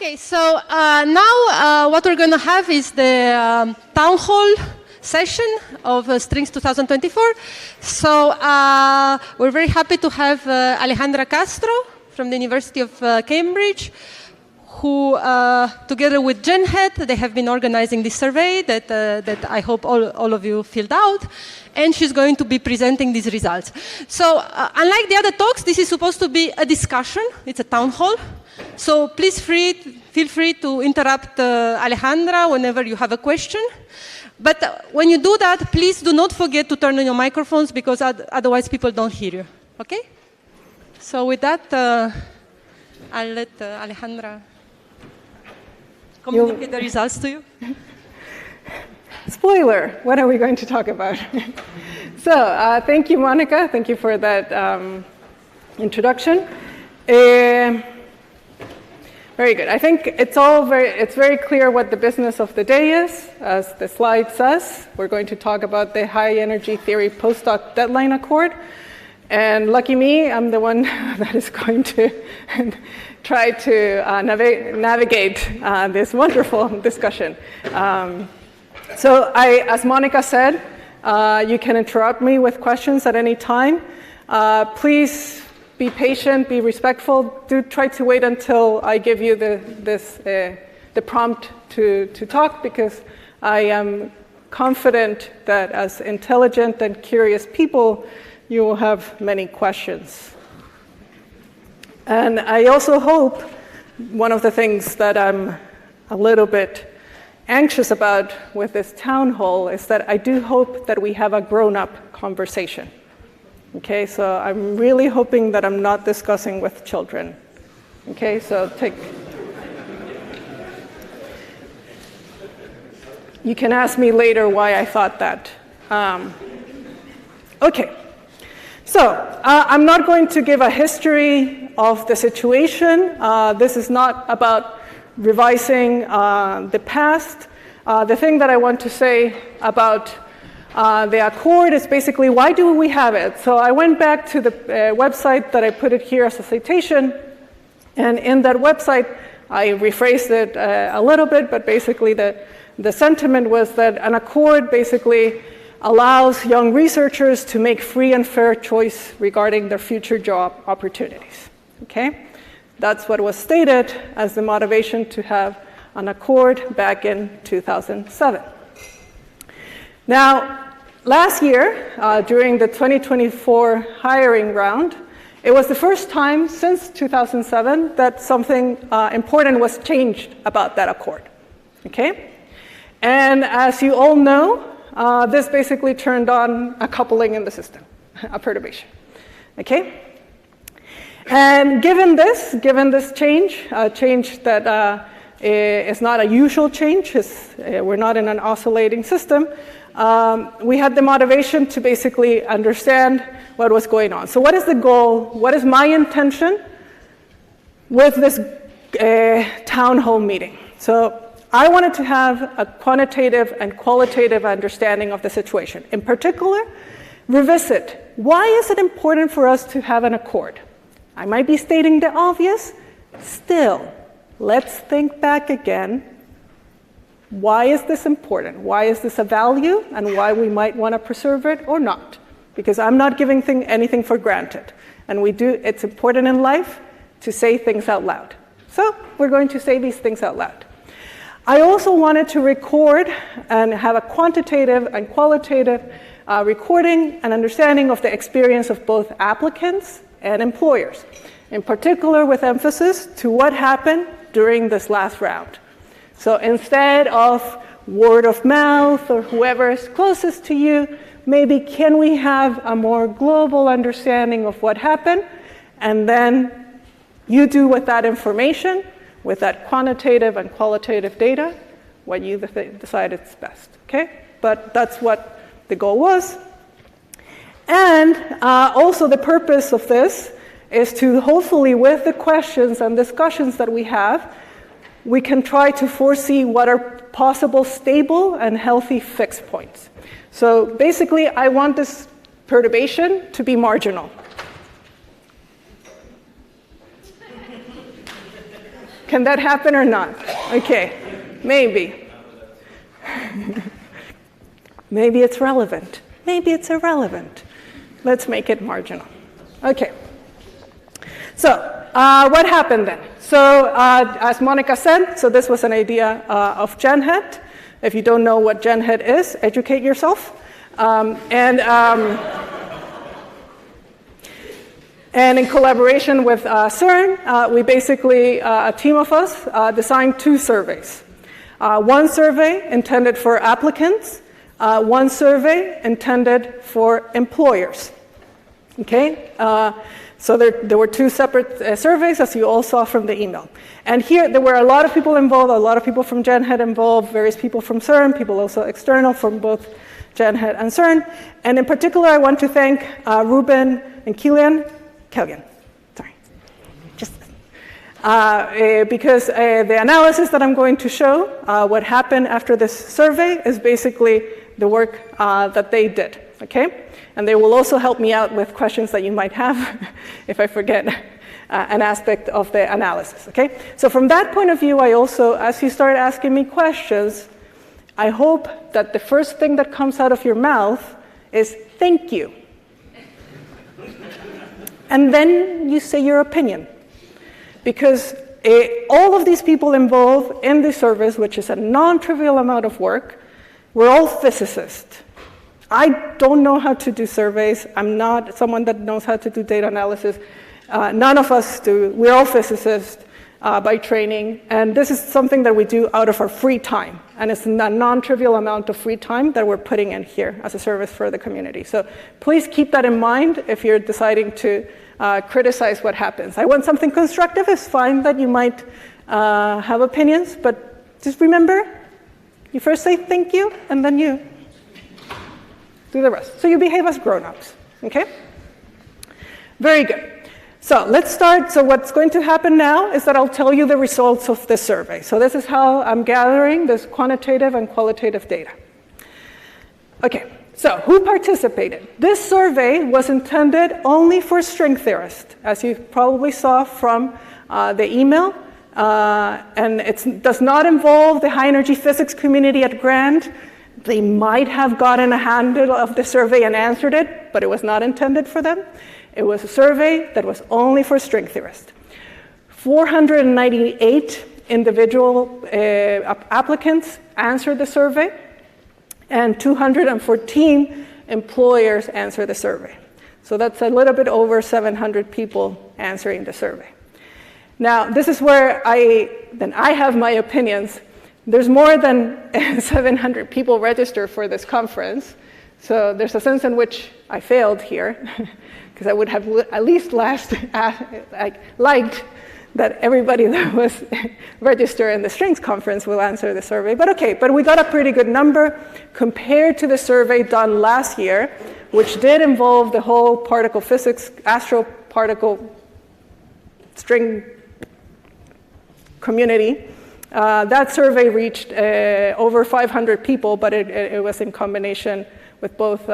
Okay, so now what we're going to have is the town hall session of Strings 2024. So we're very happy to have Alejandra Castro from the University of Cambridge, who, together with GenHead, they have been organizing this survey that I hope all of you filled out, and she's going to be presenting these results. So unlike the other talks, this is supposed to be a discussion. It's a town hall. So please feel free to interrupt Alejandra whenever you have a question. But when you do that, please do not forget to turn on your microphones, because otherwise people don't hear you. Okay? So with that, I'll let Alejandra communicate the results to you. Spoiler, what are we going to talk about? So thank you, Monica. Thank you for that introduction. Very good. I think it's very clear what the business of the day is. As the slide says, we're going to talk about the high energy theory postdoc deadline accord. And lucky me, I'm the one that is going to try to navigate this wonderful discussion. So as Monica said, you can interrupt me with questions at any time. Please be patient, be respectful. Do try to wait until I give you the prompt to talk, because I am confident that as intelligent and curious people, you will have many questions. And I also hope, one of the things that I'm a little bit anxious about with this town hall is that I do hope that we have a grown-up conversation. Okay, so I'm really hoping that I'm not discussing with children. Okay, so you can ask me later why I thought that. Okay, so I'm not going to give a history of the situation. This is not about revising the past. The thing that I want to say about the accord is basically, why do we have it? So I went back to the website that I put it here as a citation, and in that website I rephrased it a little bit, but basically the sentiment was that an accord basically allows young researchers to make free and fair choice regarding their future job opportunities. Okay? That's what was stated as the motivation to have an accord back in 2007. Now, last year, during the 2024 hiring round, it was the first time since 2007 that something important was changed about that accord. Okay? And as you all know, this basically turned on a coupling in the system, a perturbation. Okay? And given this change, a change that is not a usual change, we're not in an oscillating system, we had the motivation to basically understand what was going on. So what is the goal? What is my intention with this town hall meeting? So I wanted to have a quantitative and qualitative understanding of the situation. In particular, revisit, why is it important for us to have an accord? I might be stating the obvious. Still, let's think back again. Why is this important? Why is this a value, and why we might want to preserve it or not? Because I'm not giving anything for granted. And it's important in life to say things out loud. So we're going to say these things out loud. I also wanted to record and have a quantitative and qualitative recording and understanding of the experience of both applicants and employers, in particular with emphasis to what happened during this last round. So instead of word of mouth or whoever is closest to you, maybe can we have a more global understanding of what happened, and then you do with that information, with that quantitative and qualitative data, what you decide is best, okay? But that's what the goal was. And also the purpose of this is to hopefully, with the questions and discussions that we have, we can try to foresee what are possible stable and healthy fixed points. So basically, I want this perturbation to be marginal. Can that happen or not? Okay, maybe. Maybe it's relevant. Maybe it's irrelevant. Let's make it marginal. Okay. So what happened then? So as Monica said, so this was an idea of GenHead. If you don't know what GenHead is, educate yourself. And in collaboration with CERN, we basically, a team of us, designed 2 surveys. One survey intended for applicants, one survey intended for employers. Okay? So there were 2 separate surveys, as you all saw from the email. And here, there were a lot of people involved, a lot of people from GenHead involved, various people from CERN, people also external from both GenHead and CERN. And in particular, I want to thank Ruben and Kellyan, sorry. Just because the analysis that I'm going to show, what happened after this survey, is basically the work that they did, okay? And they will also help me out with questions that you might have if I forget an aspect of the analysis, okay? So from that point of view, I also, as you start asking me questions, I hope that the first thing that comes out of your mouth is thank you. And then you say your opinion. Because all of these people involved in the service, which is a non-trivial amount of work, we're all physicists. I don't know how to do surveys. I'm not someone that knows how to do data analysis. None of us do. We're all physicists by training. And this is something that we do out of our free time. And it's a non-trivial amount of free time that we're putting in here as a service for the community. So please keep that in mind if you're deciding to criticize what happens. I want something constructive. It's fine that you might have opinions, but just remember, you first say thank you, and then you do the rest. So you behave as grown-ups, okay? Very good. So let's start. So what's going to happen now is that I'll tell you the results of the survey. So this is how I'm gathering this quantitative and qualitative data. Okay, so who participated? This survey was intended only for string theorists, as you probably saw from the email. And it does not involve the high-energy physics community at Grand. They might have gotten a handle of the survey and answered it, but it was not intended for them. It was a survey that was only for string theorists. 498 individual applicants answered the survey, and 214 employers answered the survey. So that's a little bit over 700 people answering the survey. Now, this is where I have my opinions. There's more than 700 people registered for this conference, so there's a sense in which I failed here, because I would have at least liked that everybody that was registered in the strings conference will answer the survey. But okay, but we got a pretty good number compared to the survey done last year, which did involve the whole particle physics, astroparticle string community. That survey reached over 500 people, but it was in combination with both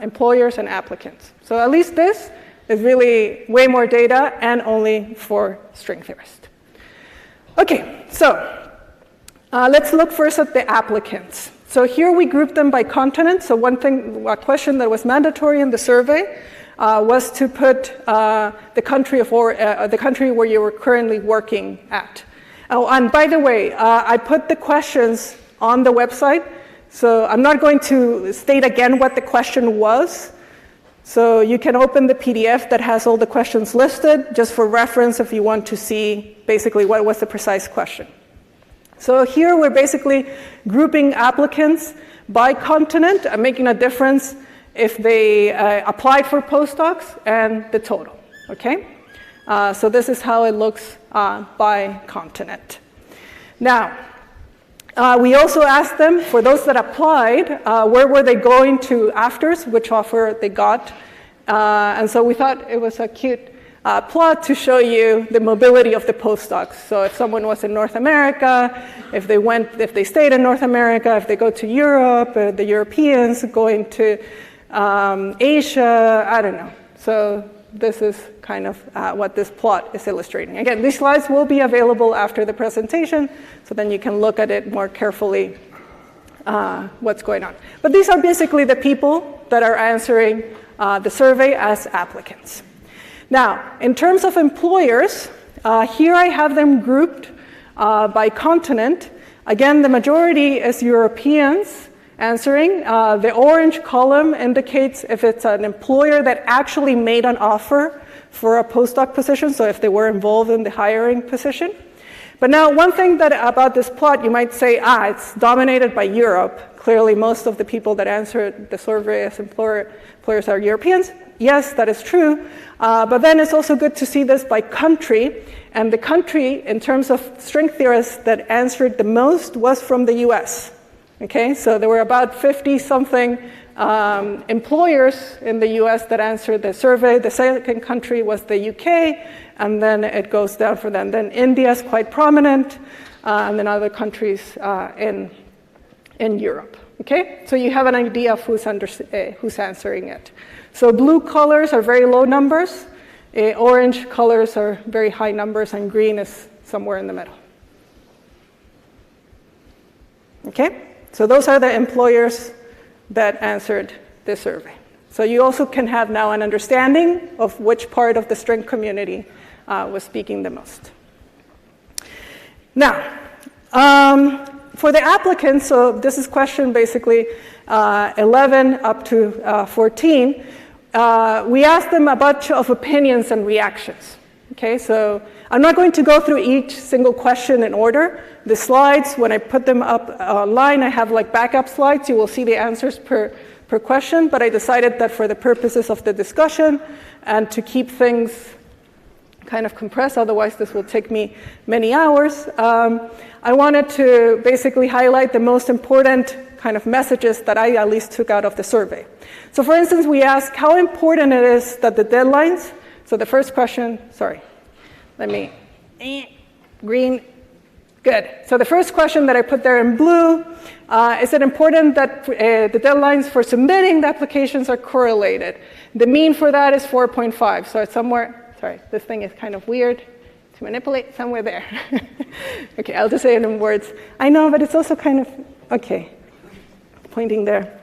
employers and applicants. So at least this is really way more data and only for string theorists. Okay, so let's look first at the applicants. So here we group them by continent. So a question that was mandatory in the survey was to put the country where you were currently working at. Oh, and by the way, I put the questions on the website, so I'm not going to state again what the question was. So you can open the PDF that has all the questions listed, just for reference if you want to see basically what was the precise question. So here we're basically grouping applicants by continent and making a difference if they applied for postdocs and the total, okay? So this is how it looks by continent. Now, we also asked them, for those that applied, where were they going to afters, which offer they got. And so we thought it was a cute plot to show you the mobility of the postdocs. So if someone was in North America, if they stayed in North America, if they go to Europe, the Europeans going to Asia, I don't know. So this is kind of what this plot is illustrating. Again, these slides will be available after the presentation, so then you can look at it more carefully, what's going on. But these are basically the people that are answering the survey as applicants. Now, in terms of employers, here I have them grouped by continent. Again, the majority is Europeans answering. The orange column indicates if it's an employer that actually made an offer for a postdoc position, so if they were involved in the hiring position. But now, one thing about this plot, you might say, it's dominated by Europe. Clearly, most of the people that answered the survey as employers are Europeans. Yes, that is true. But then it's also good to see this by country. And the country, in terms of string theorists that answered the most, was from the US. Okay, so there were about 50-something employers in the US that answered the survey. The second country was the UK, and then it goes down for them. Then India is quite prominent, and then other countries in Europe. Okay, so you have an idea of who's answering it. So blue colors are very low numbers, orange colors are very high numbers, and green is somewhere in the middle. Okay, so those are the employers that answered this survey. So you also can have now an understanding of which part of the string community was speaking the most. Now, for the applicants, so this is question basically 11 up to 14, we asked them a bunch of opinions and reactions. Okay, so I'm not going to go through each single question in order. The slides, when I put them up online, I have like backup slides. You will see the answers per question, but I decided that for the purposes of the discussion and to keep things kind of compressed, otherwise this will take me many hours, I wanted to basically highlight the most important kind of messages that I at least took out of the survey. So for instance, we asked how important it is that the deadlines, so the first question, green, good. So the first question that I put there in blue, is it important that the deadlines for submitting the applications are correlated? The mean for that is 4.5, so it's somewhere, sorry, this thing is kind of weird to manipulate, somewhere there. Okay, I'll just say it in words. I know, but it's also kind of, okay, pointing there.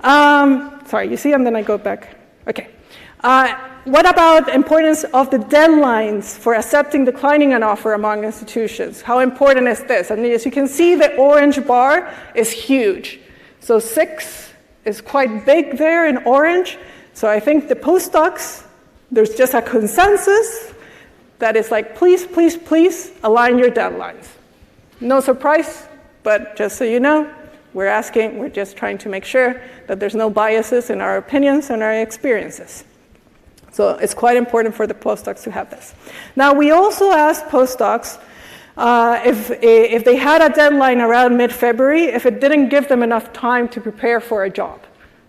Sorry, you see, and then I go back. Okay. What about the importance of the deadlines for accepting, declining an offer among institutions? How important is this? And as you can see, the orange bar is huge. So 6 is quite big there in orange. So I think the postdocs, there's just a consensus that is like, please, please, please align your deadlines. No surprise, but just so you know, we're just trying to make sure that there's no biases in our opinions and our experiences. So it's quite important for the postdocs to have this. Now, we also asked postdocs if they had a deadline around mid-February, if it didn't give them enough time to prepare for a job.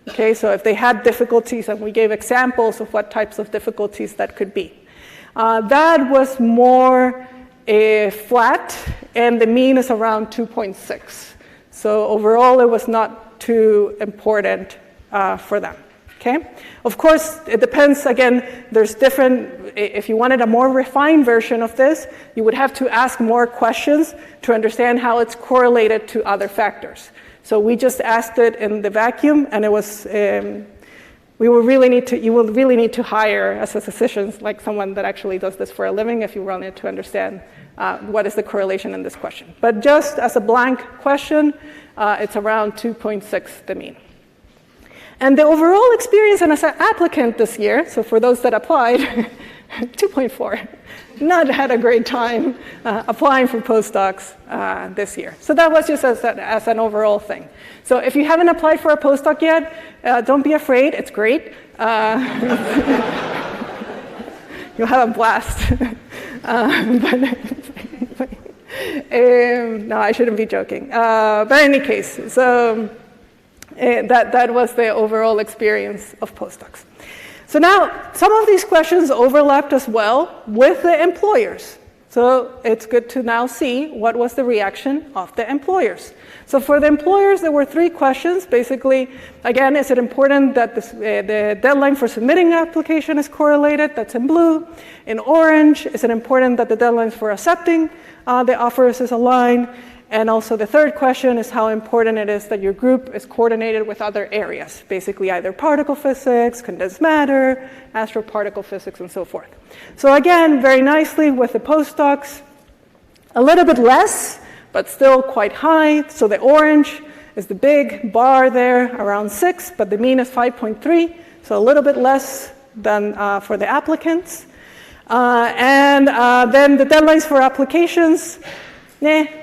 Okay, so if they had difficulties, and we gave examples of what types of difficulties that could be. That was more flat, and the mean is around 2.6. So overall, it was not too important for them. Okay? Of course, it depends. Again, there's different, if you wanted a more refined version of this, you would have to ask more questions to understand how it's correlated to other factors. So we just asked it in the vacuum, and it was, you will really need to hire, as a physician, like someone that actually does this for a living if you wanted to understand what is the correlation in this question. But just as a blank question, it's around 2.6, the mean. And the overall experience as an applicant this year, so for those that applied, 2.4, not had a great time applying for postdocs this year. So that was just as an overall thing. So if you haven't applied for a postdoc yet, don't be afraid, it's great. You'll have a blast. No, I shouldn't be joking. But in any case, so that was the overall experience of postdocs. So now, some of these questions overlapped as well with the employers. So it's good to now see what was the reaction of the employers. So for the employers, there were 3 questions. Basically, again, is it important that the deadline for submitting an application is correlated? That's in blue. In orange, is it important that the deadlines for accepting the offers is aligned? And also the third question is how important it is that your group is coordinated with other areas, basically either particle physics, condensed matter, astroparticle physics, and so forth. So again, very nicely with the postdocs, a little bit less, but still quite high. So the orange is the big bar there, around 6, but the mean is 5.3, so a little bit less than for the applicants. And then the deadlines for applications,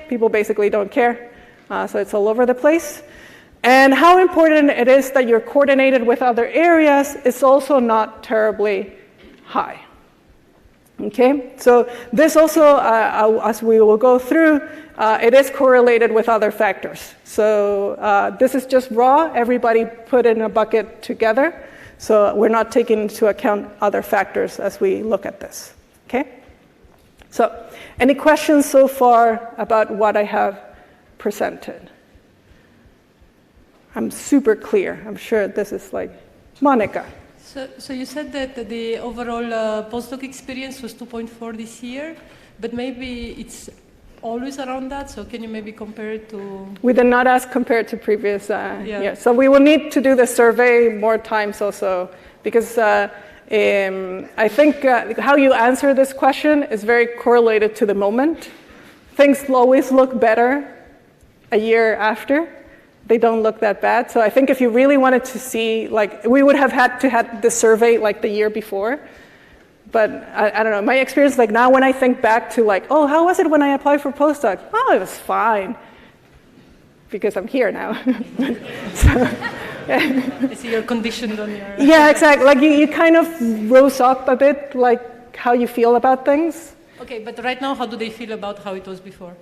people basically don't care, so it's all over the place. And how important it is that you're coordinated with other areas is also not terribly high. Okay, so this also, as we will go through, it is correlated with other factors. So this is just raw, everybody put in a bucket together, so we're not taking into account other factors as we look at this. Okay? So, any questions so far about what I have presented? I'm super clear. I'm sure this is like, Monica. So you said that the overall postdoc experience was 2.4 this year, but maybe it's always around that, so can you maybe compare it to... We did not ask compared to previous years. So we will need to do the survey more times also, because I think how you answer this question is very correlated to the moment. Things always look better a year after. They don't look that bad. So I think if you really wanted to see, like, we would have had to have the survey like the year before. But I don't know, my experience, like now when I think back to like, oh, how was it when I applied for postdoc? Oh, it was fine. Because I'm here now. I see you're conditioned on your... Yeah, exactly. Like you kind of rose up a bit, like how you feel about things. Okay, but right now, how do they feel about how it was before?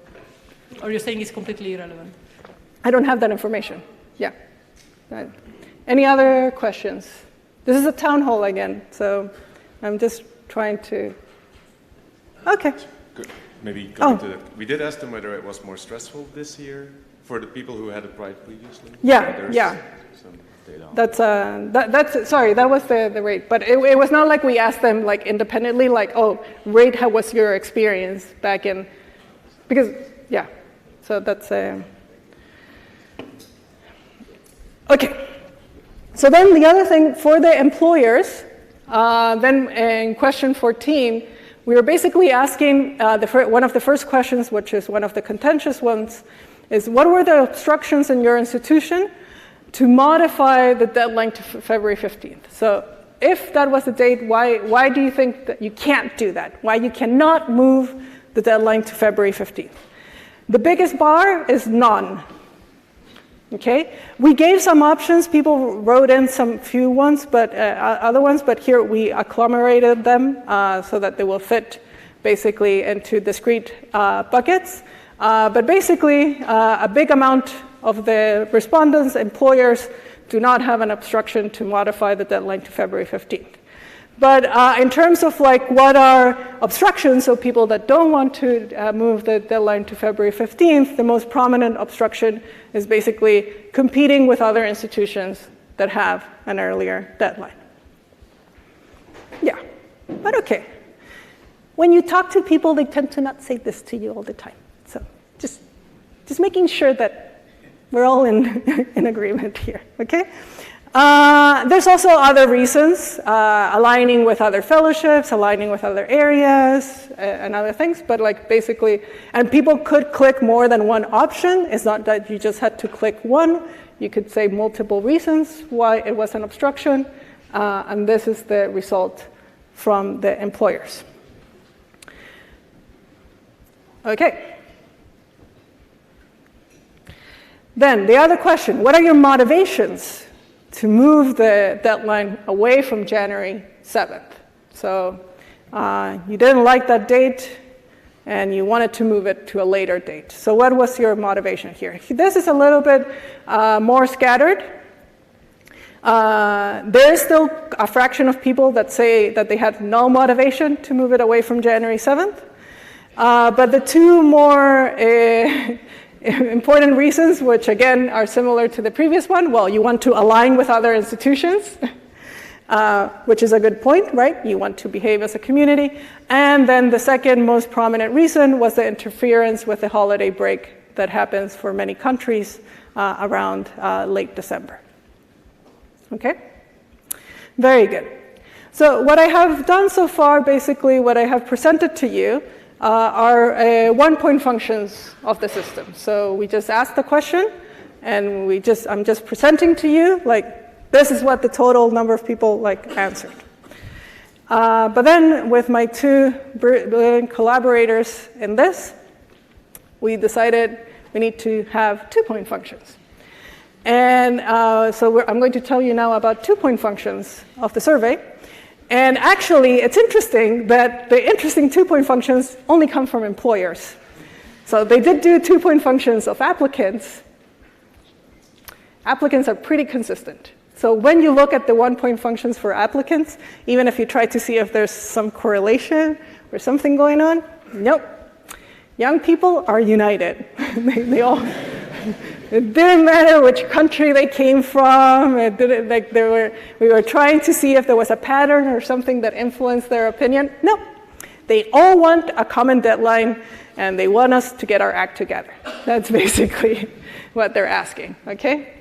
Or you're saying it's completely irrelevant? I don't have that information. Yeah. Any other questions? This is a town hall again, so I'm just trying to... Okay. Good. Maybe going to that. We did ask them whether it was more stressful this year for the people who had applied previously. Yeah. Some data. That's sorry, that was the rate. But it was not like we asked them like independently, like, oh, rate how was your experience back in... Because, yeah. So that's... Okay, so then the other thing for the employers, then in question 14, we were basically asking, one of the first questions, which is one of the contentious ones, is what were the obstructions in your institution to modify the deadline to February 15th? So if that was the date, why do you think that you can't do that? Why you cannot move the deadline to February 15th? The biggest bar is none. Okay, we gave some options. People wrote in some few ones, but other ones. But here we agglomerated them so that they will fit basically into discrete buckets. But basically, a big amount of the respondents, employers, do not have an obstruction to modify the deadline to February 15th. But in terms of like what are obstructions, so people that don't want to move the deadline to February 15th, the most prominent obstruction is basically competing with other institutions that have an earlier deadline. Yeah, but okay. When you talk to people, they tend to not say this to you all the time. So just making sure that we're all in agreement here, okay? There's also other reasons, aligning with other fellowships, aligning with other areas, and other things, but like basically, and people could click more than one option. It's not that you just had to click one. You could say multiple reasons why it was an obstruction, and this is the result from the employers. Okay. Then the other question, what are your motivations to move the deadline away from January 7th. So you didn't like that date, and you wanted to move it to a later date. So what was your motivation here? This is a little bit more scattered. There is still a fraction of people that say that they had no motivation to move it away from January 7th. But the two more important reasons, which again are similar to the previous one, well, you want to align with other institutions, which is a good point, right? You want to behave as a community. And then the second most prominent reason was the interference with the holiday break that happens for many countries around late December. Okay? Very good. So what I have done so far, basically what I have presented to you are one-point functions of the system. So we just asked the question, and I'm just presenting to you, like, this is what the total number of people answered. But then with my two brilliant collaborators in this, we decided we need to have two-point functions. And so I'm going to tell you now about two-point functions of the survey. And actually, it's interesting that the interesting two-point functions only come from employers. So they did do two-point functions of applicants. Applicants are pretty consistent. So when you look at the one-point functions for applicants, even if you try to see if there's some correlation or something going on, nope. Young people are united. they all... It didn't matter which country they came from. It didn't, we were trying to see if there was a pattern or something that influenced their opinion. No, they all want a common deadline, and they want us to get our act together. That's basically what they're asking. Okay.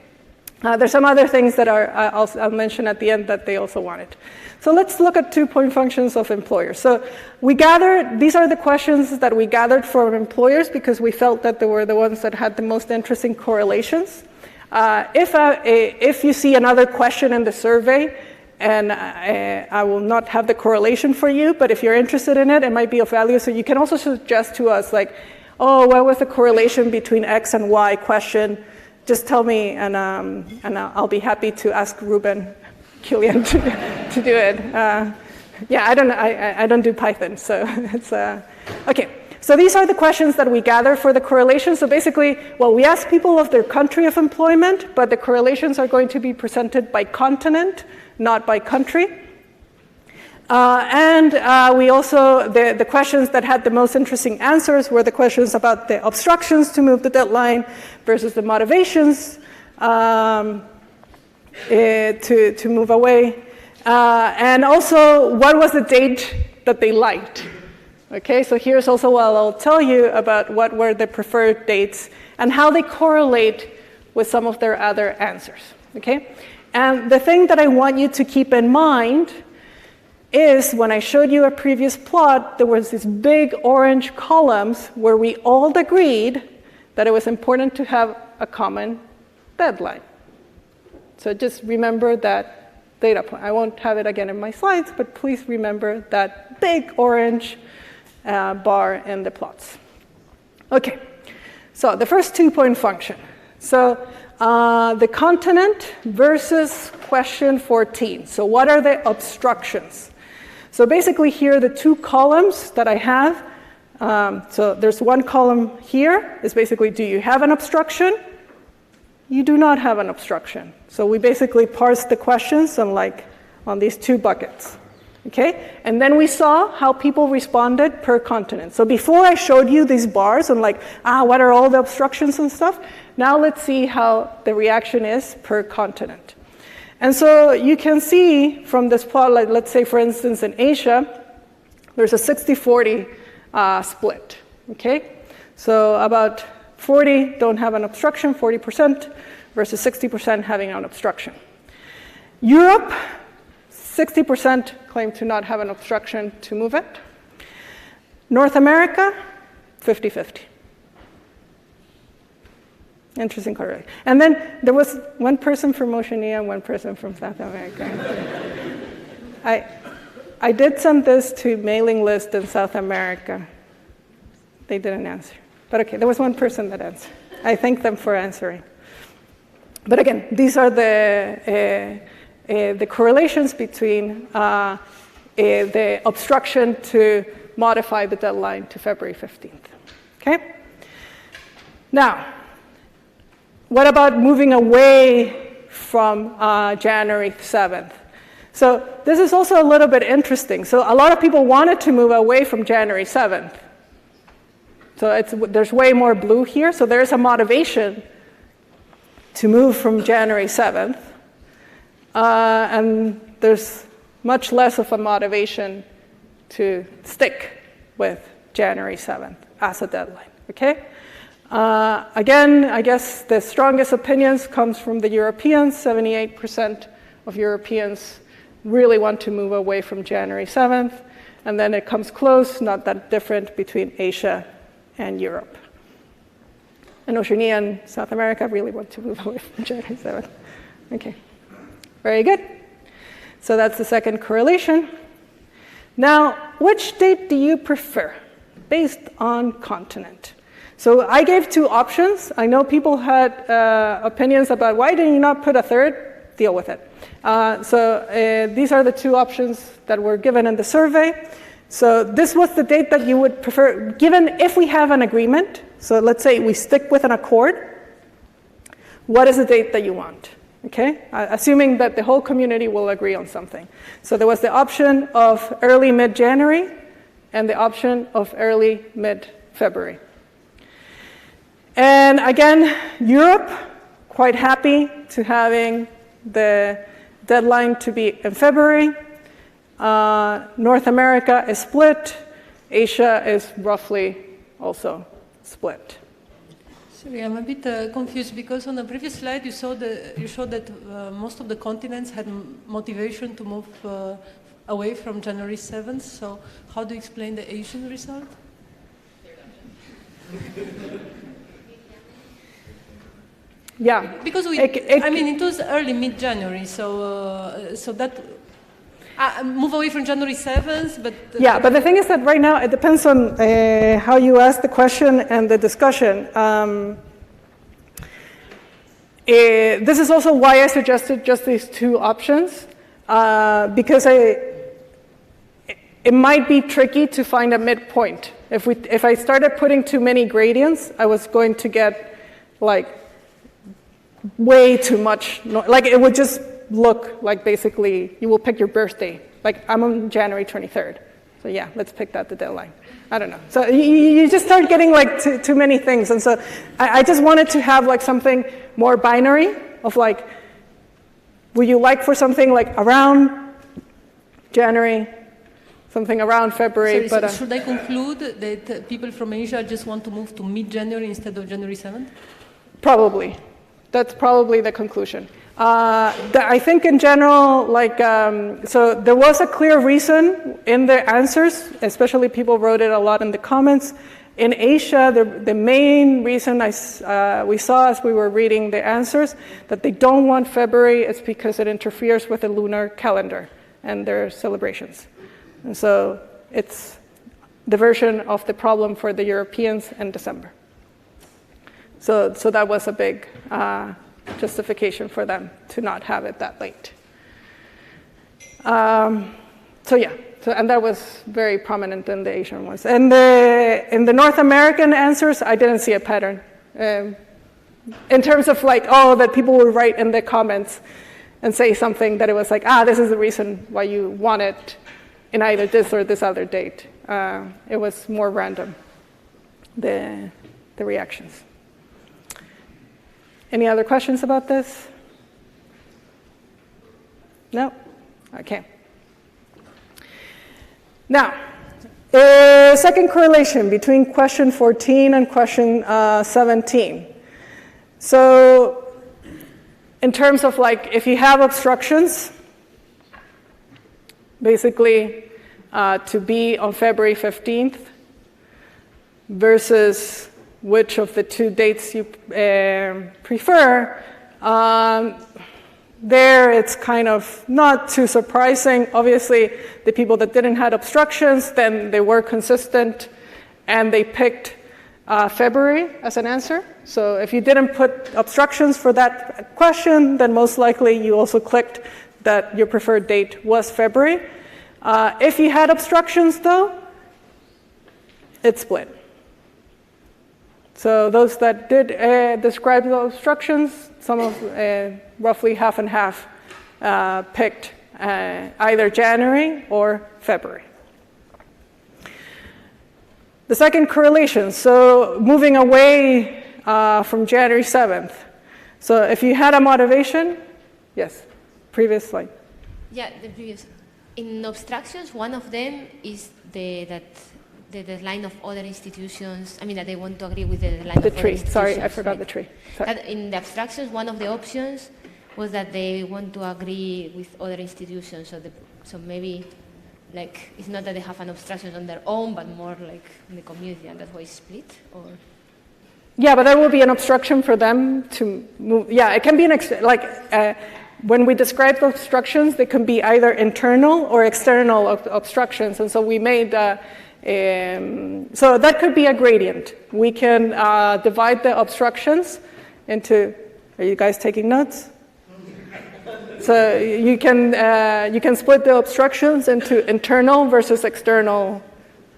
There's some other things that I'll mention at the end that they also wanted. So let's look at two-point functions of employers. So these are the questions that we gathered from employers because we felt that they were the ones that had the most interesting correlations. If you see another question in the survey, and I will not have the correlation for you, but if you're interested in it, it might be of value. So you can also suggest to us, like, oh, what was the correlation between X and Y question? Just tell me, and I'll be happy to ask Ruben Killian to do it. Yeah, I don't do Python, so it's okay. So these are the questions that we gather for the correlation. So basically, well, we ask people of their country of employment, but the correlations are going to be presented by continent, not by country. We also, the questions that had the most interesting answers were the questions about the obstructions to move the deadline versus the motivations to move away. And also, what was the date that they liked? Okay, so here's also what I'll tell you about what were the preferred dates and how they correlate with some of their other answers. Okay, and the thing that I want you to keep in mind is when I showed you a previous plot, there was these big orange columns where we all agreed that it was important to have a common deadline. So just remember that data point. I won't have it again in my slides, but please remember that big orange bar in the plots. Okay, so the first two-point function. So the continent versus question 14. So what are the obstructions? So basically here, the two columns that I have, so there's one column here, is basically, do you have an obstruction? You do not have an obstruction. So we basically parsed the questions on these two buckets. Okay? And then we saw how people responded per continent. So before I showed you these bars and what are all the obstructions and stuff, now let's see how the reaction is per continent. And so you can see from this plot, let's say, for instance, in Asia, there's a 60-40 split, okay? So about 40 don't have an obstruction, 40%, versus 60% having an obstruction. Europe, 60% claim to not have an obstruction to move it. North America, 50-50. Interesting correlation. And then there was one person from Oceania and one person from South America. I did send this to mailing list in South America. They didn't answer. But okay, there was one person that answered. I thank them for answering. But again, these are the correlations between the obstruction to modify the deadline to February 15th. Okay? Now, what about moving away from January 7th? So this is also a little bit interesting. So a lot of people wanted to move away from January 7th. So there's way more blue here. So there's a motivation to move from January 7th. And there's much less of a motivation to stick with January 7th as a deadline, okay? Again, I guess the strongest opinions comes from the Europeans. 78% of Europeans really want to move away from January 7th. And then it comes close, not that different between Asia and Europe. And Oceania and South America really want to move away from January 7th. Okay, very good. So that's the second correlation. Now, which date do you prefer based on continent? So I gave 2 options. I know people had opinions about why did you not put a third? Deal with it. These are the 2 options that were given in the survey. So this was the date that you would prefer, given if we have an agreement. So let's say we stick with an accord. What is the date that you want? Okay, assuming that the whole community will agree on something. So there was the option of early mid-January and the option of early mid-February. And again, Europe, quite happy to having the deadline to be in February. North America is split. Asia is roughly also split. Sorry, I'm a bit confused because on the previous slide you showed that most of the continents had motivation to move away from January 7th. So how do you explain the Asian result? Yeah. Because it was early mid-January, so that move away from January 7th, but... yeah, but the thing is that right now it depends on how you ask the question and the discussion. This is also why I suggested just these 2 options, because it might be tricky to find a midpoint. If I started putting too many gradients, I was going to get like way too much, like it would just look like basically you will pick your birthday. Like I'm on January 23rd. So yeah, let's pick that the deadline. I don't know. So you just start getting like too many things. And so I just wanted to have like something more binary of like, would you like for something like around January, something around February? Sorry, so should I conclude that people from Asia just want to move to mid-January instead of January 7th? Probably. That's probably the conclusion. I think in general, like, so there was a clear reason in the answers, especially people wrote it a lot in the comments. In Asia, the main reason we saw as we were reading the answers that they don't want February is because it interferes with the lunar calendar and their celebrations. And so it's the version of the problem for the Europeans in December. So that was a big justification for them to not have it that late. And that was very prominent in the Asian ones. And in the North American answers, I didn't see a pattern. In terms of like, that people would write in the comments and say something that it was like, this is the reason why you want it in either this or this other date. It was more random, the reactions. Any other questions about this? No? Okay. Now, a second correlation between question 14 and question 17. So, in terms of like, if you have obstructions, basically to be on February 15th versus which of the 2 dates you prefer, there it's kind of not too surprising. Obviously, the people that didn't have obstructions, then they were consistent and they picked February as an answer. So if you didn't put obstructions for that question, then most likely you also clicked that your preferred date was February. If you had obstructions though, it split. So those that did describe the obstructions, some of roughly half and half picked either January or February. The second correlation, so moving away from January 7th. So if you had a motivation, yes, previous slide. Yeah, the previous. In obstructions, one of them is the deadline of other institutions. I mean, that they want to agree with the deadline of other institutions. Sorry, I forgot the tree. In the abstractions, one of the options was that they want to agree with other institutions. So maybe, like, it's not that they have an obstruction on their own, but more like in the community, and that's why it's split. Or yeah, but there will be an obstruction for them to move. Yeah, it can be when we describe the obstructions, they can be either internal or external obstructions, and so we made. So that could be a gradient. We can divide the obstructions into. Are you guys taking notes? So you can split the obstructions into internal versus external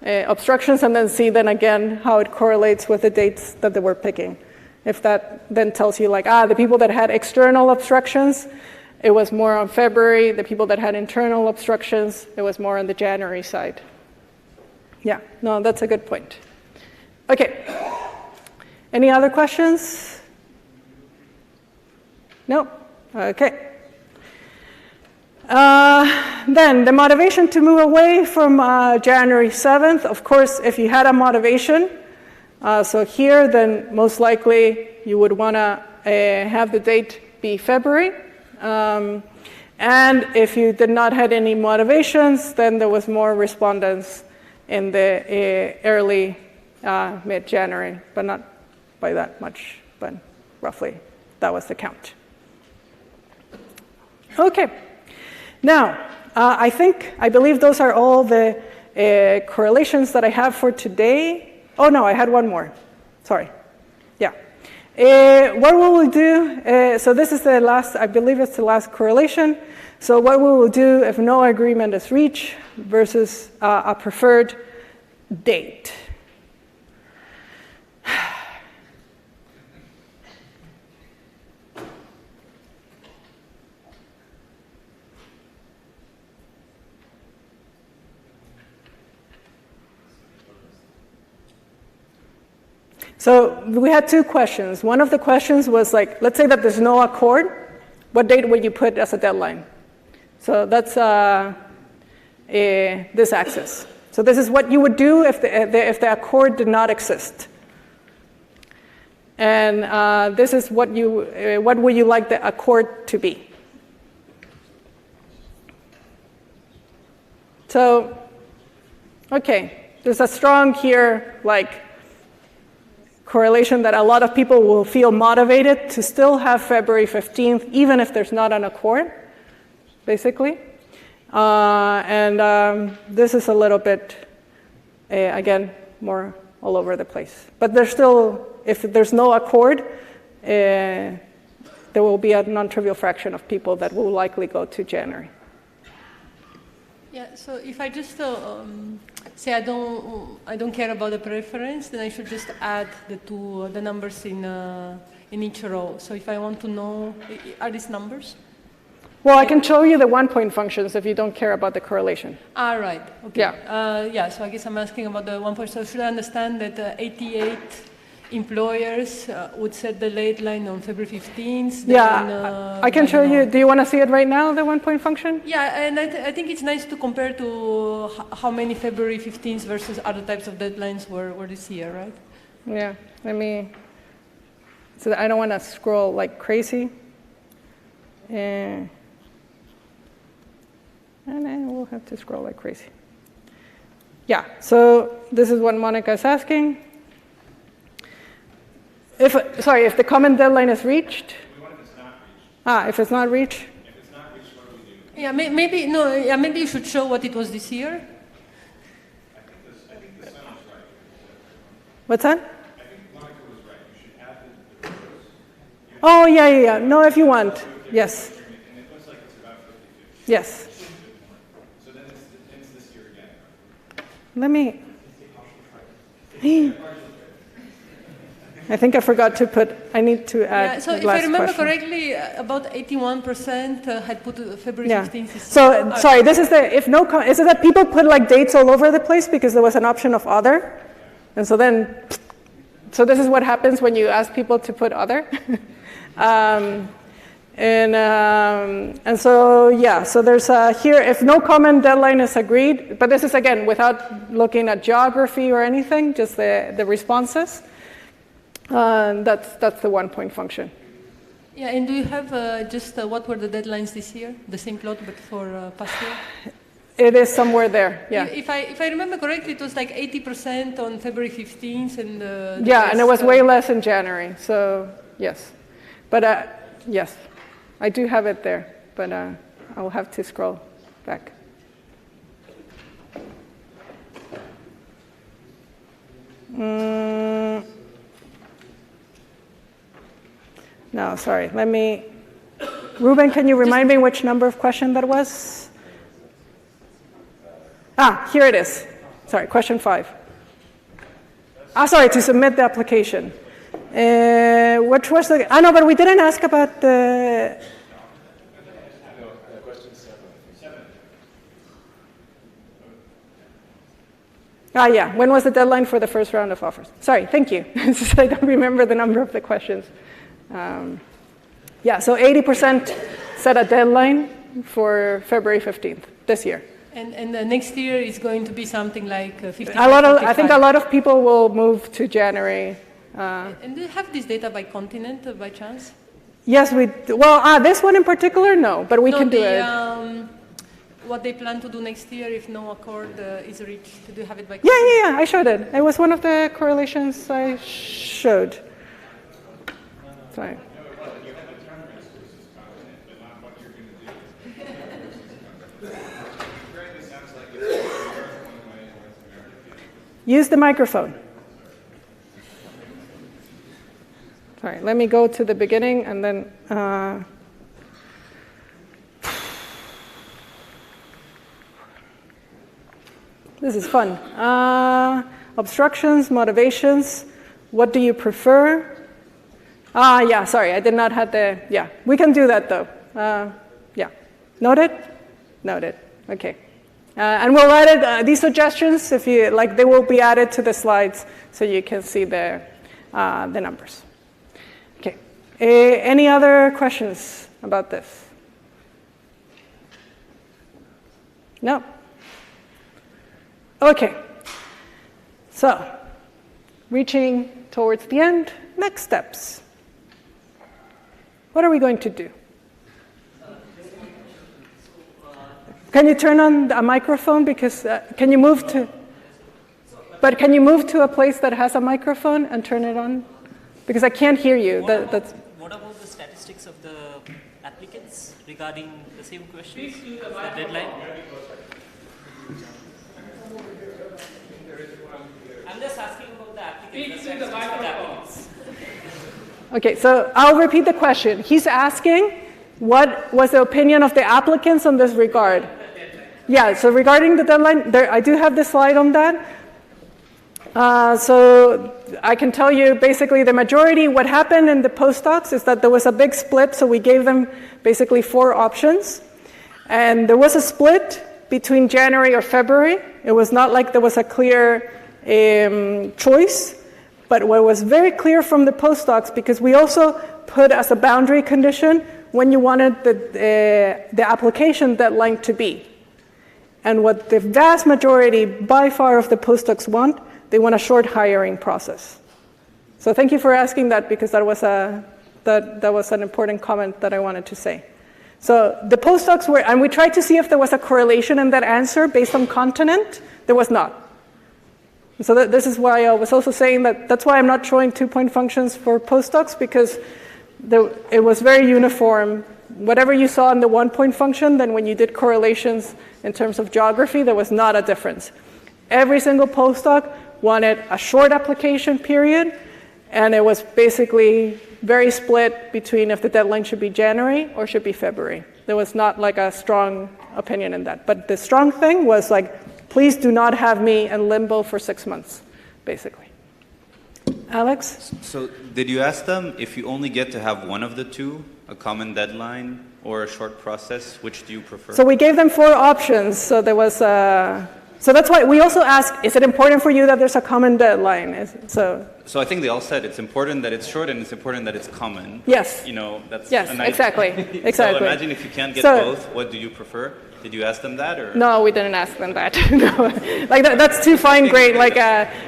obstructions, and then see then again how it correlates with the dates that they were picking. If that then tells you like, the people that had external obstructions, it was more on February. The people that had internal obstructions, it was more on the January side. Yeah, no, that's a good point. Okay. Any other questions? No? Okay. Then the motivation to move away from January 7th, of course, if you had a motivation, so here, then most likely you would want to have the date be February. And if you did not have any motivations, then there was more respondents in the early mid-January, but not by that much, but roughly that was the count. Okay. Now, I believe those are all the correlations that I have for today. Oh no, I had one more. Sorry. Yeah. What we will do, so this is the last, I believe it's the last correlation. So what we will do if no agreement is reached versus a preferred date. So we had two questions. One of the questions was like, let's say that there's no accord. What date would you put as a deadline? So that's this axis. So this is what you would do if the accord did not exist. And this is what would you like the accord to be? So, okay, there's a strong here, like, correlation that a lot of people will feel motivated to still have February 15th, even if there's not an accord, basically. This is a little bit, again, more all over the place. But there's still, if there's no accord, there will be a non-trivial fraction of people that will likely go to January. Yeah, so if I just say I don't care about the preference, then I should just add the numbers in each row. So if I want to know, are these numbers? Well, I can show you the one-point functions if you don't care about the correlation. Right. Okay. Yeah. Yeah. So I guess I'm asking about the 1 point. So should I understand that 88 employers would set the deadline on February 15th? Yeah, then, I can show you. Do you want to see it right now, the one-point function? Yeah, and I think it's nice to compare to how many February 15th versus other types of deadlines were this year, right? Yeah, let me, so I don't want to scroll like crazy. And then we'll have to scroll like crazy. Yeah, so this is what Monica is asking. If the common deadline is reached? We want if it's not reached. If it's not reached? If it's not reached, what do we do? Yeah, maybe you should show what it was this year. I think the sum is right. What's that? I think Monica was right. You should add the rows. Oh, yeah. No, if you want. Yes. And it looks like it's about 50-50. Yes. So then it's this year again. Let me. I think I forgot to put, I need to add so if I remember correctly, about 81% had put February 15th. So, sorry, this is the, is it that people put like dates all over the place because there was an option of other? And so then, so this is what happens when you ask people to put other. And so, yeah, so there's here, if no common deadline is agreed, but this is, again, without looking at geography or anything, just the responses, that's the 1-point function. Yeah, and do you have just what were the deadlines this year? The same plot, but for past year? It is somewhere there, yeah. If I remember correctly, it was like 80% on February 15th, and yeah, and it was way less in January. So yes, but yes, I do have it there, but I'll have to scroll back. No, sorry. Let me. Ruben, can you remind me which number of question that was? Ah, here it is. Sorry, question 5. Sorry, to submit the application. Which was the... no, but we didn't ask about the... Question 7. Yeah. When was the deadline for the first round of offers? Sorry, thank you. I don't remember the number of the questions. Yeah, so 80% set a deadline for February 15th this year. And next year is going to be something like 55. I think a lot of people will move to January. And do you have this data by continent by chance? Yes, we do. Well, this one in particular, no, but we can do it. What they plan to do next year if no accord is reached. Do you have it by continent? Yeah, I showed it. It was one of the correlations I showed. Sorry. Use the microphone. Sorry, let me go to the beginning and then... this is fun. Obstructions, motivations, what do you prefer? Yeah, sorry, I did not have the... Yeah, we can do that though. Yeah, noted? Noted, okay. And we'll add these suggestions, if you like, they will be added to the slides so you can see the numbers. Okay. Any other questions about this? No? Okay. So, reaching towards the end, next steps. What are we going to do? Can you turn on a microphone? Because can you move to a place that has a microphone and turn it on? Because I can't hear you. What about the statistics of the applicants regarding the same questions? The deadline? I'm just asking about the applicants. Okay, so I'll repeat the question. He's asking, what was the opinion of the applicants on this regard? Yeah, so regarding the deadline, I do have the slide on that. So I can tell you basically the majority, what happened in the postdocs is that there was a big split, so we gave them basically 4 options. And there was a split between January or February. It was not like there was a clear choice, but what was very clear from the postdocs, because we also put as a boundary condition when you wanted the application deadline to be. And what the vast majority, by far, of the postdocs want, they want a short hiring process. So thank you for asking that, because that was an important comment that I wanted to say. So the postdocs were, and we tried to see if there was a correlation in that answer based on continent. There was not. So this is why I was also saying that's why I'm not showing 2-point functions for postdocs, because it was very uniform. Whatever you saw in the 1-point function, then when you did correlations in terms of geography, there was not a difference. Every single postdoc wanted a short application period, and it was basically very split between if the deadline should be January or should be February. There was not like a strong opinion in that. But the strong thing was like, please do not have me in limbo for 6 months, basically. Alex? So did you ask them if you only get to have one of the two, a common deadline or a short process, which do you prefer? So we gave them 4 options. So there was So that's why we also ask, is it important for you that there's a common deadline? So I think they all said it's important that it's short and it's important that it's common. Yes. You know, that's yes, a nice exactly. So imagine if you can't get both, what do you prefer? Did you ask them that, or? No, we didn't ask them that. No. Like that's too fine grained. Like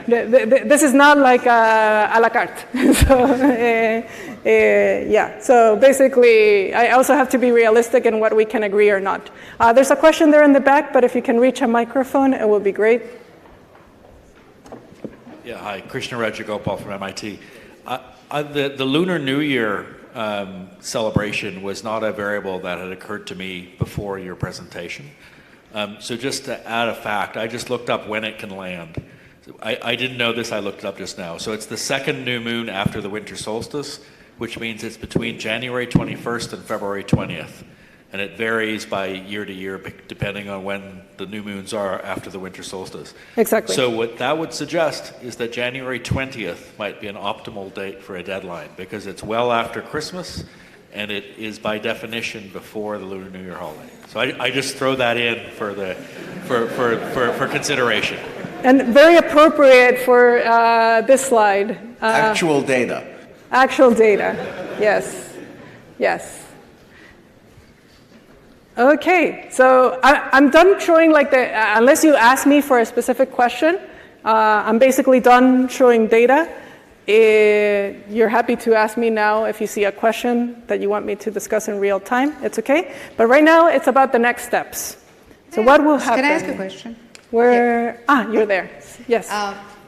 this is not like a la carte. So yeah. So basically, I also have to be realistic in what we can agree or not. There's a question there in the back, but if you can reach a microphone, it would be great. Yeah. Hi, Krishna Rajagopal from MIT. The Lunar New Year celebration was not a variable that had occurred to me before your presentation. So just to add a fact, I just looked up when it can land. I didn't know this, I looked it up just now. So it's the second new moon after the winter solstice, which means it's between January 21st and February 20th. And it varies by year to year depending on when the new moons are after the winter solstice. Exactly. So what that would suggest is that January 20th might be an optimal date for a deadline because it's well after Christmas and it is by definition before the Lunar New Year holiday. So I just throw that in for consideration. And very appropriate for this slide. Actual data. Actual data. Yes. Yes. Okay, so I'm done showing like unless you ask me for a specific question, I'm basically done showing data. You're happy to ask me now if you see a question that you want me to discuss in real time, it's okay. But right now, it's about the next steps. So what will happen? Can I ask a question? You're there, yes.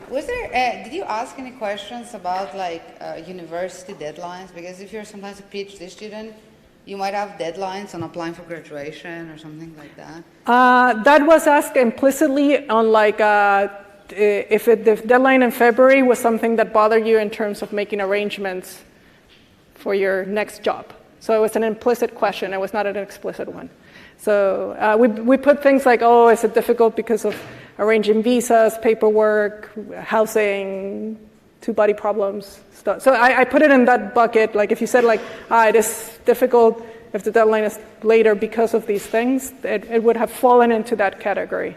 Did you ask any questions about like university deadlines? Because if you're sometimes a PhD student, you might have deadlines on applying for graduation or something like that. That was asked implicitly on like if the deadline in February was something that bothered you in terms of making arrangements for your next job. So it was an implicit question. It was not an explicit one. So we put things like, oh, is it difficult because of arranging visas, paperwork, housing, two-body problems, stuff. So I put it in that bucket. Like if you said like, it is difficult if the deadline is later because of these things, it would have fallen into that category.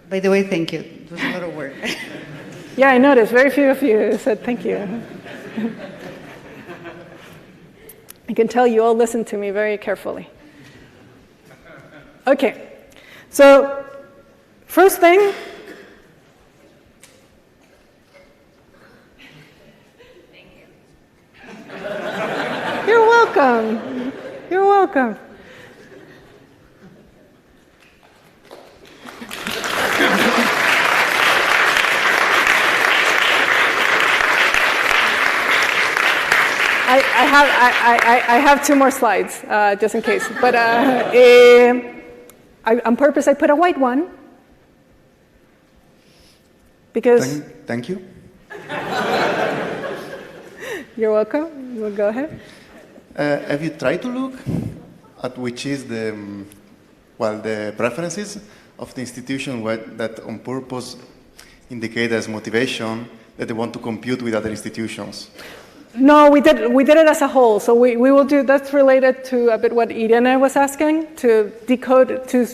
By the way, thank you. It was a lot of work. Yeah, I noticed. Very few of you said thank you. I can tell you all listened to me very carefully. Okay, so first thing, you're welcome. You're welcome. I have two more slides, just in case. But on purpose, I put a white one. Because... Thank you. You're welcome. You will go ahead. Have you tried to look at which is the preferences of the institution that on purpose indicate as motivation that they want to compete with other institutions? No, we did it as a whole. So we will do, that's related to a bit what Irene was asking, to decode, to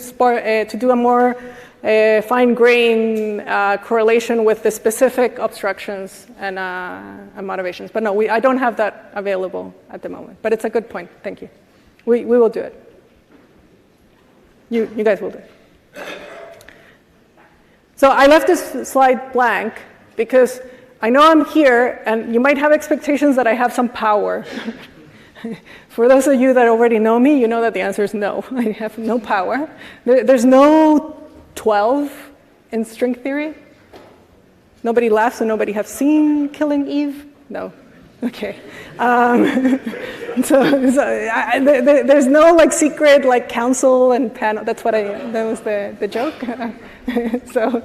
do a more fine-grained correlation with the specific obstructions and motivations. But no, I don't have that available at the moment. But it's a good point. Thank you. We will do it. You guys will do it. So I left this slide blank because I know I'm here, and you might have expectations that I have some power. For those of you that already know me, you know that the answer is no. I have no power. There's no 12 in string theory. Nobody laughs, so nobody has seen Killing Eve? No. Okay. There's no like secret like council and panel. That was the joke. So.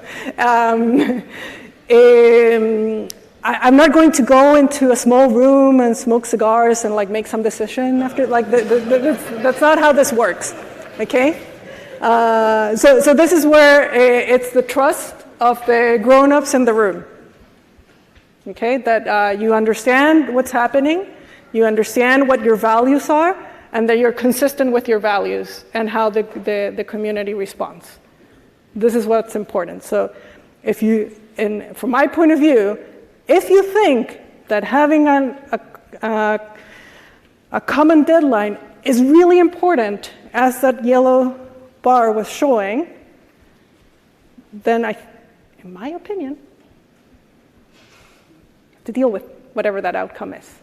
I'm not going to go into a small room and smoke cigars and like make some decision after. Like that's not how this works. Okay. So this is where it's the trust of the grown-ups in the room. Okay, that you understand what's happening, you understand what your values are, and that you're consistent with your values and how the community responds. This is what's important. So if you, and from my point of view, if you think that having a common deadline is really important, as that yellow bar was showing, then in my opinion, to deal with whatever that outcome is.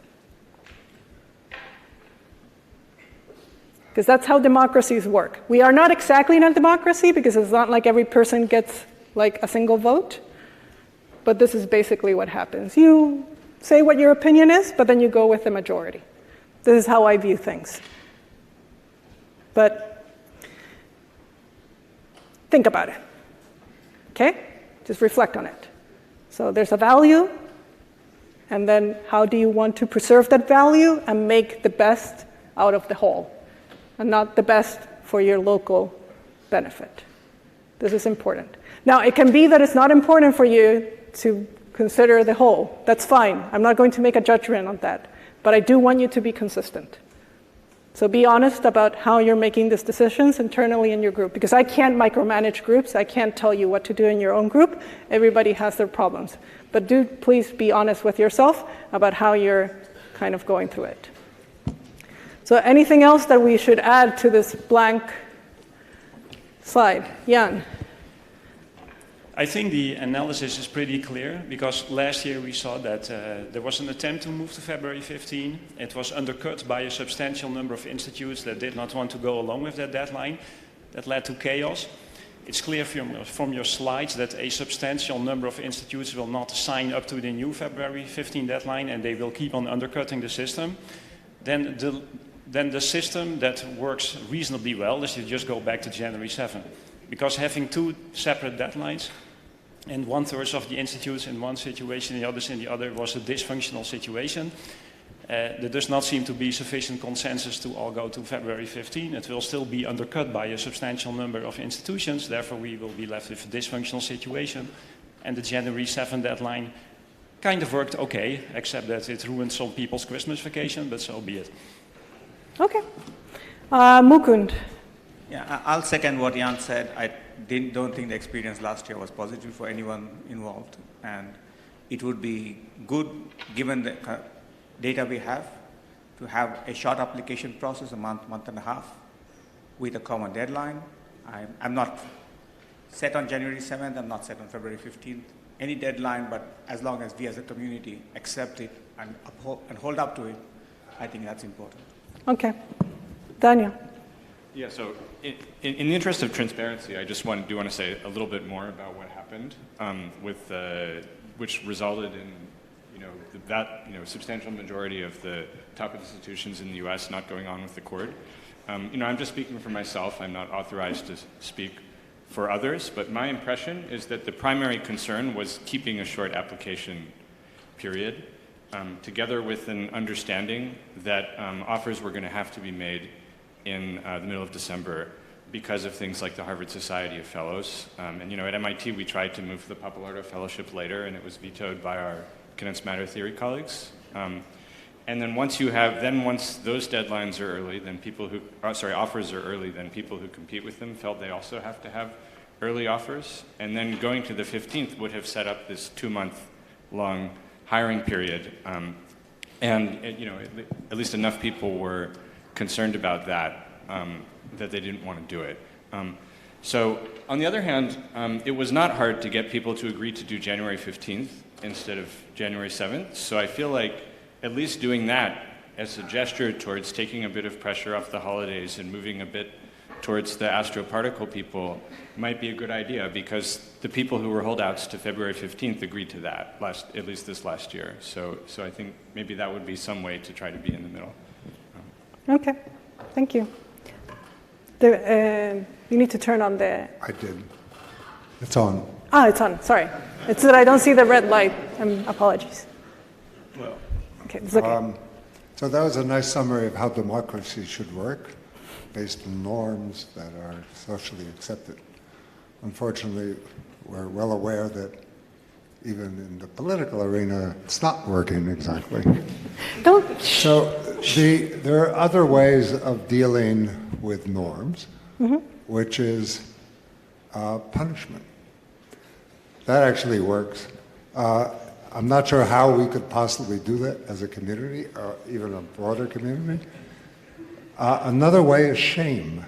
Because that's how democracies work. We are not exactly in a democracy because it's not like every person gets like a single vote, but this is basically what happens. You say what your opinion is, but then you go with the majority. This is how I view things. But think about it, okay? Just reflect on it. So there's a value, and then how do you want to preserve that value and make the best out of the whole, and not the best for your local benefit. This is important. Now, it can be that it's not important for you to consider the whole. That's fine. I'm not going to make a judgment on that. But I do want you to be consistent. So be honest about how you're making these decisions internally in your group. Because I can't micromanage groups. I can't tell you what to do in your own group. Everybody has their problems. But do please be honest with yourself about how you're kind of going through it. So anything else that we should add to this blank slide? Jan? I think the analysis is pretty clear, because last year we saw that there was an attempt to move to February 15. It was undercut by a substantial number of institutes that did not want to go along with that deadline. That led to chaos. It's clear from your slides that a substantial number of institutes will not sign up to the new February 15 deadline, and they will keep on undercutting the system. Then the system that works reasonably well is you just go back to January 7. Because having two separate deadlines, and 1/3 of the institutes in one situation, the others in the other, was a dysfunctional situation. There does not seem to be sufficient consensus to all go to February 15. It will still be undercut by a substantial number of institutions. Therefore, we will be left with a dysfunctional situation. And the January 7 deadline kind of worked okay, except that it ruined some people's Christmas vacation, but so be it. Okay. Mukund. Yeah, I'll second what Jan said. I don't think the experience last year was positive for anyone involved. And it would be good, given the data we have, to have a short application process, a month and a half, with a common deadline. I'm not set on January 7th, I'm not set on February 15th. Any deadline, but as long as we as a community accept it and hold up to it, I think that's important. Okay. Daniel. Yeah, so in the interest of transparency, I just do want to say a little bit more about what happened which resulted in that substantial majority of the top institutions in the U.S. not going on with the Accord. I'm just speaking for myself. I'm not authorized to speak for others, but my impression is that the primary concern was keeping a short application period, together with an understanding that offers were going to have to be made in the middle of December because of things like the Harvard Society of Fellows. And at MIT, we tried to move the Pappalardo Fellowship later, and it was vetoed by our condensed matter theory colleagues. And then once those deadlines are early, then offers are early, then people who compete with them felt they also have to have early offers. And then going to the 15th would have set up this 2-month-long hiring period. At least enough people were concerned about that that they didn't want to do it. So on the other hand, it was not hard to get people to agree to do January 15th instead of January 7th. So I feel like at least doing that as a gesture towards taking a bit of pressure off the holidays and moving a bit towards the astroparticle people might be a good idea, because the people who were holdouts to February 15th agreed to that, at least this last year. So I think maybe that would be some way to try to be in the middle. Okay, thank you. You need to turn on the... I did. It's on. It's on, sorry. It's that I don't see the red light. Apologies. Well, okay, it's okay. So that was a nice summary of how democracy should work, based on norms that are socially accepted. Unfortunately, we're well aware that even in the political arena, it's not working exactly. So there are other ways of dealing with norms, which is punishment. That actually works. I'm not sure how we could possibly do that as a community, or even a broader community. Another way is shame.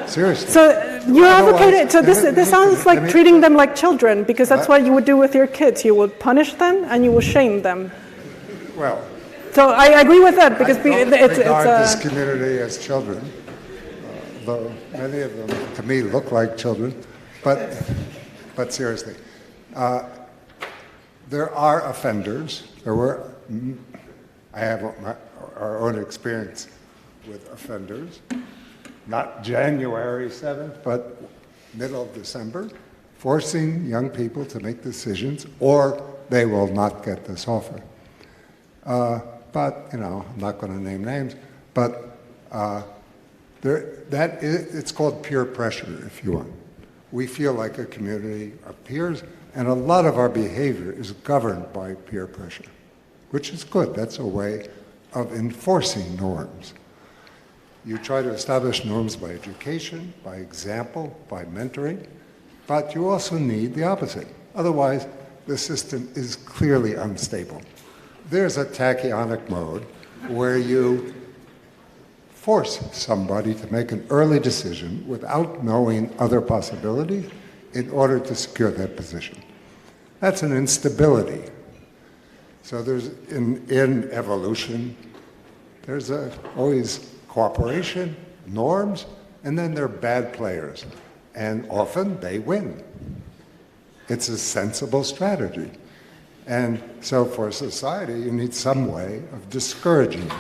Seriously. So you advocated, so this sounds like treating them like children, because that's what you would do with your kids. You would punish them and you will shame them. Well, so I agree with that, because it's this community as children, though many of them to me look like children, but seriously. There are offenders. I have our own experience with offenders. Not January 7th, but middle of December, forcing young people to make decisions, or they will not get this offer. But, I'm not going to name names, but it's called peer pressure, if you want. We feel like a community of peers, and a lot of our behavior is governed by peer pressure, which is good. That's a way of enforcing norms. You try to establish norms by education, by example, by mentoring, but you also need the opposite. Otherwise, the system is clearly unstable. There's a tachyonic mode where you force somebody to make an early decision without knowing other possibilities in order to secure that position. That's an instability. So there's, in evolution, there's always cooperation, norms, and then there are bad players. And often they win. It's a sensible strategy. And so for society, you need some way of discouraging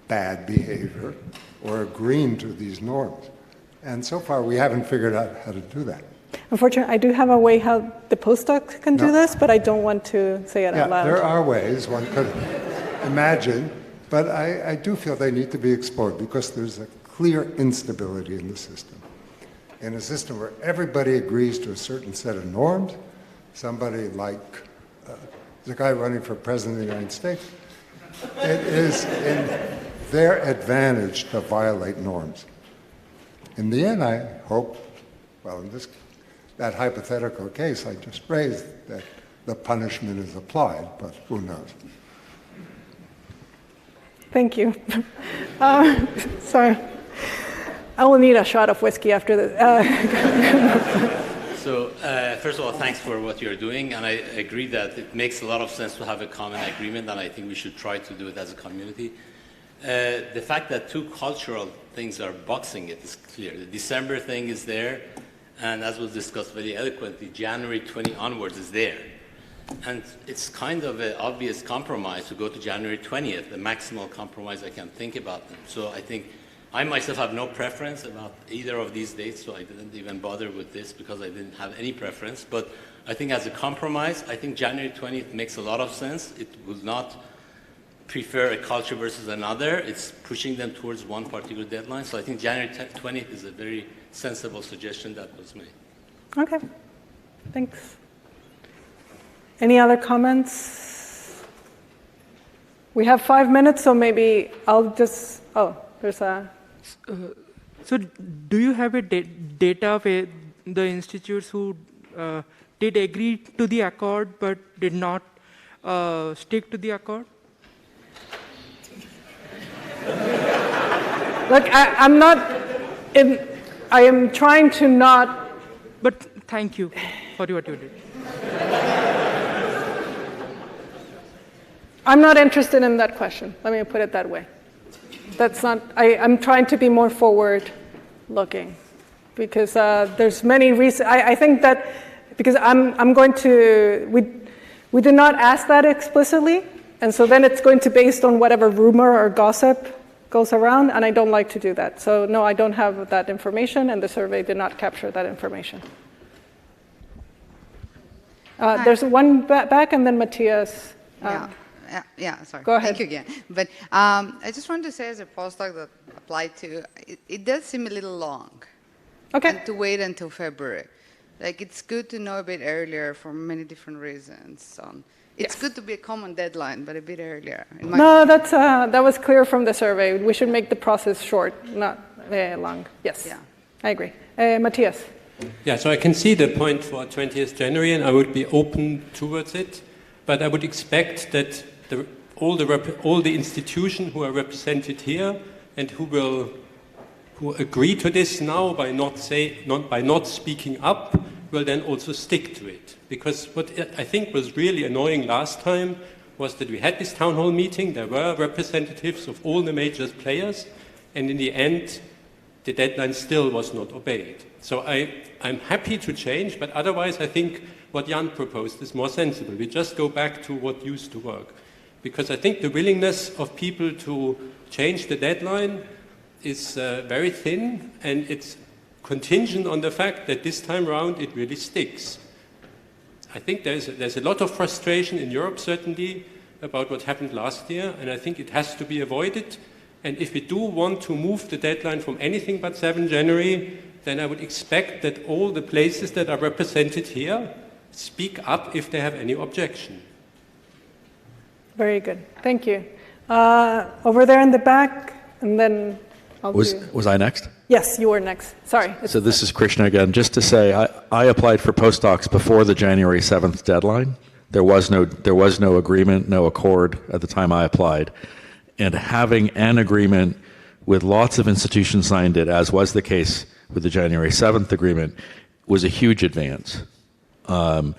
bad behavior or agreeing to these norms. And so far, we haven't figured out how to do that. Unfortunately, I do have a way how the postdoc can do this, but I don't want to say it out loud. There are ways one could imagine, but I do feel they need to be explored because there's a clear instability in the system. In a system where everybody agrees to a certain set of norms, somebody like the guy running for president of the United States, it is in their advantage to violate norms. In the end, I hope, well, in that hypothetical case I just raised, that the punishment is applied, but who knows? Thank you. Sorry. I will need a shot of whiskey after this. So, first of all, thanks for what you're doing, and I agree that it makes a lot of sense to have a common agreement, and I think we should try to do it as a community. The fact that two cultural things are boxing it is clear. The December thing is there, and as was discussed very eloquently, January 20 onwards is there. And it's kind of an obvious compromise to go to January 20th, the maximal compromise I can think about them. So I think I myself have no preference about either of these dates, so I didn't even bother with this because I didn't have any preference. But I think as a compromise, I think January 20th makes a lot of sense. It will not prefer a culture versus another. It's pushing them towards one particular deadline. So I think January 20th is a very sensible suggestion that was made. Okay, thanks. Any other comments? We have 5 minutes, so maybe I'll just, there's a... So do you have a data where the institutes who did agree to the accord but did not stick to the accord? Look, I'm not, I am trying to not... But thank you for what you did. I'm not interested in that question. Let me put it that way. That's not, I'm trying to be more forward-looking because there's many reasons. I think that because I'm going to, we did not ask that explicitly, and so then it's going to be based on whatever rumor or gossip goes around, and I don't like to do that. So no, I don't have that information, and the survey did not capture that information. There's one back, and then Matthias. Sorry. Go ahead. Thank you again. But I just wanted to say as a postdoc that applied to, it does seem a little long. Okay. And to wait until February. Like, it's good to know a bit earlier for many different reasons. It's good to be a common deadline, but a bit earlier. No, that was clear from the survey. We should make the process short, not very long. Yes. Yeah. I agree. Matthias. Yeah, so I can see the point for 20th January, and I would be open towards it, but I would expect that all the institutions who are represented here and who agree to this now by not speaking up will then also stick to it. Because what I think was really annoying last time was that we had this town hall meeting, there were representatives of all the major players, and in the end, the deadline still was not obeyed. So I'm happy to change, but otherwise I think what Jan proposed is more sensible. We just go back to what used to work. Because I think the willingness of people to change the deadline is very thin, and it's contingent on the fact that this time around it really sticks. I think there's a lot of frustration in Europe, certainly, about what happened last year, and I think it has to be avoided. And if we do want to move the deadline from anything but 7 January, then I would expect that all the places that are represented here speak up if they have any objection. Very good. Thank you. Over there in the back, and then Was I next? Yes, you were next. Sorry. So this is Krishna again. Just to say, I applied for postdocs before the January 7th deadline. There was no agreement, no accord at the time I applied. And having an agreement with lots of institutions signed it, as was the case with the January 7th agreement, was a huge advance. I'm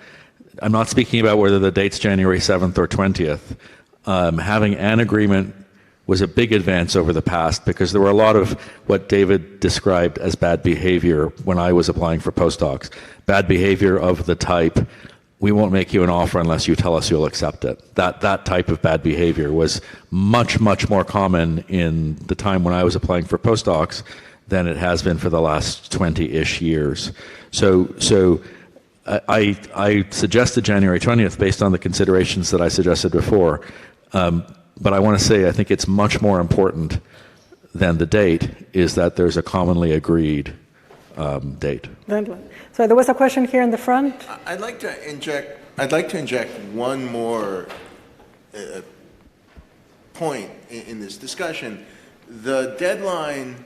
not speaking about whether the date's January 7th or 20th. Having an agreement was a big advance over the past, because there were a lot of what David described as bad behavior when I was applying for postdocs. Bad behavior of the type, we won't make you an offer unless you tell us you'll accept it. That type of bad behavior was much, much more common in the time when I was applying for postdocs than it has been for the last 20-ish years. So I suggested January 20th based on the considerations that I suggested before. But I want to say I think it's much more important than the date is that there's a commonly agreed date. So there was a question here in the front. I'd like to inject one more point in this discussion. The deadline,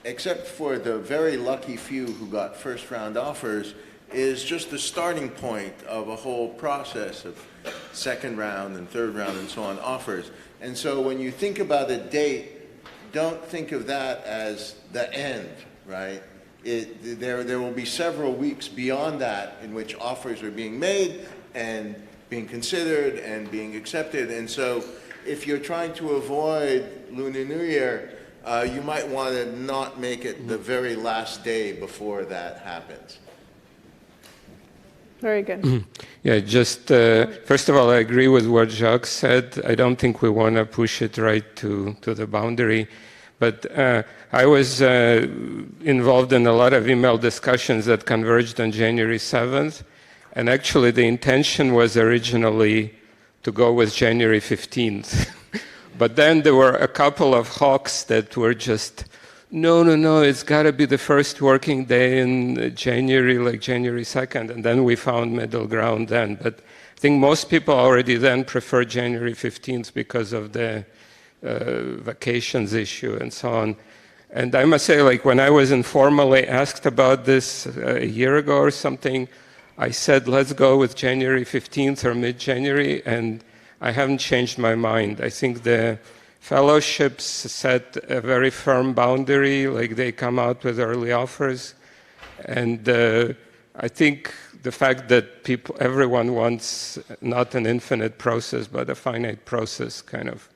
except for the very lucky few who got first round offers, is just the starting point of a whole process of second round and third round and so on offers. And so when you think about a date, don't think of that as the end, right? There will be several weeks beyond that in which offers are being made and being considered and being accepted. And so if you're trying to avoid Lunar New Year, you might want to not make it the very last day before that happens. Very good. Yeah, just first of all, I agree with what Jacques said. I don't think we want to push it right to the boundary. But I was involved in a lot of email discussions that converged on January 7th. And actually, the intention was originally to go with January 15th. But then there were a couple of hawks that were just, no, it's got to be the first working day in January, like January 2nd. And then we found middle ground then. But I think most people already then preferred January 15th because of the vacations issue and so on. And I must say, like, when I was informally asked about this a year ago or something, I said, let's go with January 15th or mid-January, and I haven't changed my mind. I think the fellowships set a very firm boundary, like they come out with early offers. And I think the fact that everyone wants not an infinite process, but a finite process kind of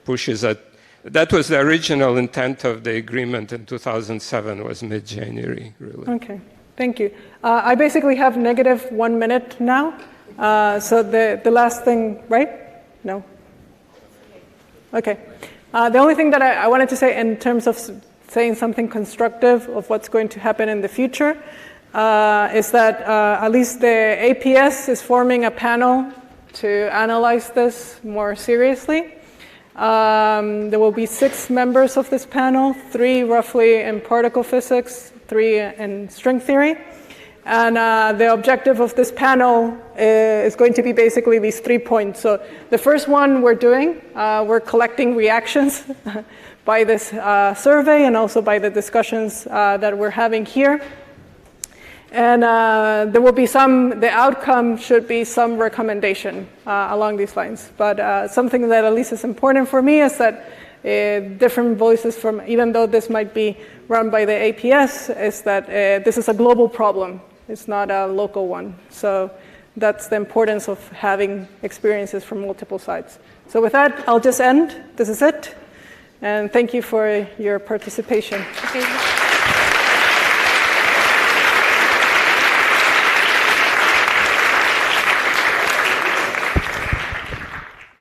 pushes at. That was the original intent of the agreement in 2007, was mid-January, really. Okay, thank you. I basically have negative 1 minute now. So the last thing, right? No? Okay. The only thing that I wanted to say in terms of saying something constructive of what's going to happen in the future is that at least the APS is forming a panel to analyze this more seriously. There will be 6 members of this panel, 3 roughly in particle physics, 3 in string theory. And the objective of this panel is going to be basically these 3 points. So the first one we're doing, we're collecting reactions by this survey and also by the discussions that we're having here. And there will be the outcome should be some recommendation along these lines. But something that at least is important for me is that different voices from, even though this might be run by the APS, is that this is a global problem. It's not a local one. So that's the importance of having experiences from multiple sides. So with that, I'll just end. This is it. And thank you for your participation. Okay.